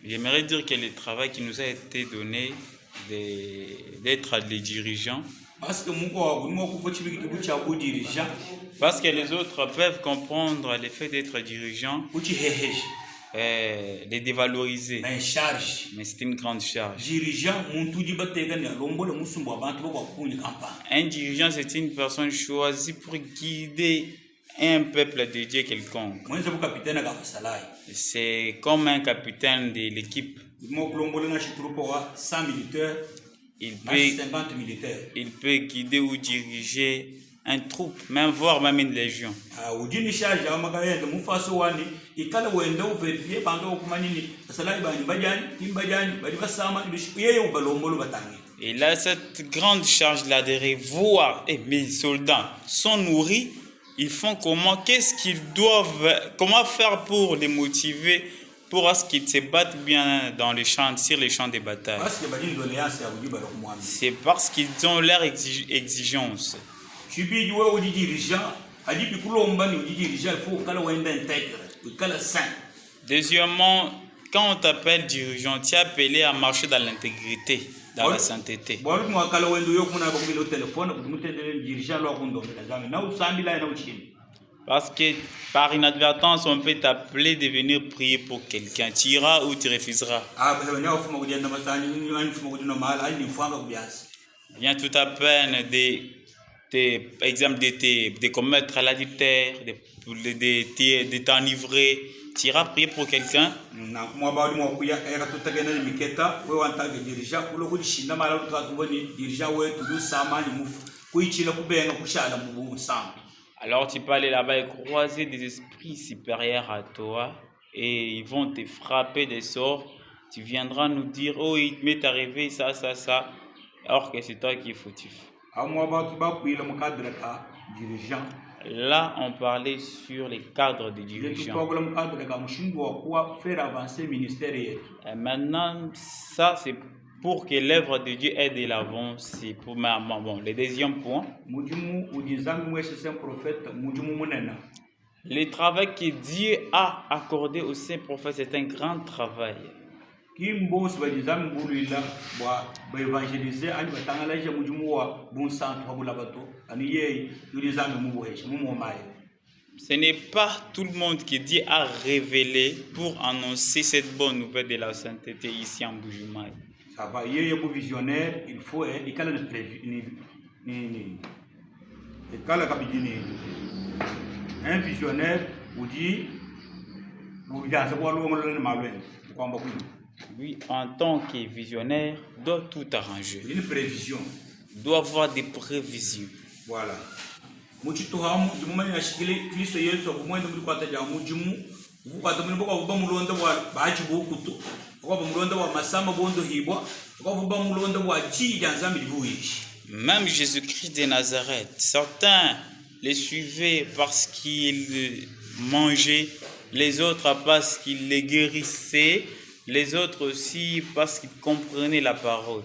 J'aimerais dire que le travail qui nous a été donné d'être les dirigeants, parce que les autres peuvent comprendre le fait d'être dirigeant, les dévaloriser. Mais c'est une grande charge. Un dirigeant, c'est une personne choisie pour guider un peuple de Dieu quelconque. C'est comme un capitaine de l'équipe. Il peut guider ou diriger un troupe, même voire même une légion. Il a cette grande charge-là de revoir, mes soldats sont nourris, ils font comment, qu'est-ce qu'ils doivent, comment faire pour les motiver, pour ce qu'ils se battent bien dans les champs, sur les champs de bataille. C'est parce qu'ils ont leur exigence. Deuxièmement, quand on t'appelle dirigeant, tu es appelé à marcher dans l'intégrité, dans la sainteté. Parce que par inadvertance, on peut t'appeler de venir prier pour quelqu'un. Tu iras ou tu refuseras. Viens tout à peine de commettre l'adultère, de t'enivrer. Tu iras prier pour quelqu'un. Alors tu peux aller là-bas et croiser des esprits supérieurs à toi et ils vont te frapper des sorts. Tu viendras nous dire, oh, il m'est arrivé ça, ça, ça, alors que c'est toi qui es fautif. Là, on parlait sur les cadres des dirigeants. Et maintenant, ça, c'est pour que l'œuvre de Dieu aide de l'avant. C'est pour bon, le deuxième point. Le travail que Dieu a accordé aux saints prophètes, c'est un grand travail. Ce n'est pas tout le monde que Dieu a révélé pour annoncer cette bonne nouvelle de la sainteté ici en Bujumaï. Ça va, visionnaire, il faut un visionnaire vous dit oui, en tant que visionnaire, doit tout arranger. Une prévision. Doit avoir des prévisions. Voilà. Même Jésus-Christ de Nazareth, certains les suivaient parce qu'ils mangeaient, les autres parce qu'ils les guérissaient, les autres aussi parce qu'ils comprenaient la parole.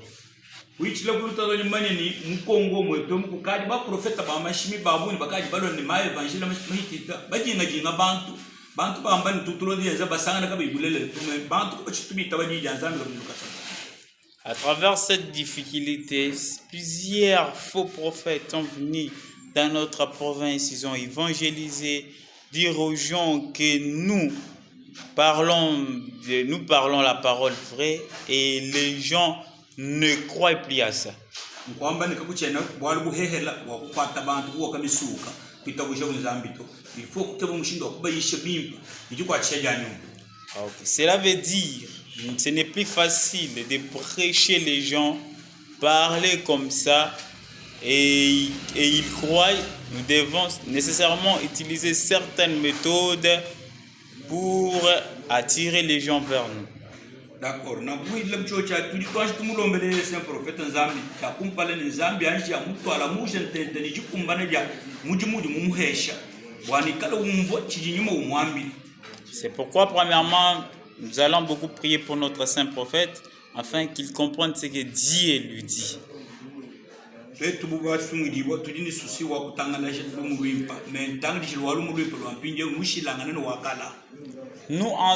À travers cette difficulté, plusieurs faux prophètes sont venus dans notre province. Ils ont évangélisé, dire aux gens que nous parlons la parole vraie et les gens ne croient plus à ça. Cela veut dire ce n'est plus facile de prêcher les gens, parler comme ça et ils croient. Nous devons nécessairement utiliser certaines méthodes pour attirer les gens vers nous. D'accord. C'est pourquoi, premièrement, nous allons beaucoup prier pour notre saint prophète afin qu'il comprenne ce que Dieu lui dit. betu buba sungidi bo tudini susi wa kutangana jetu muluimpa mais tangi jilwalu muluimpa lwampinje mushilangana no wakala. Nous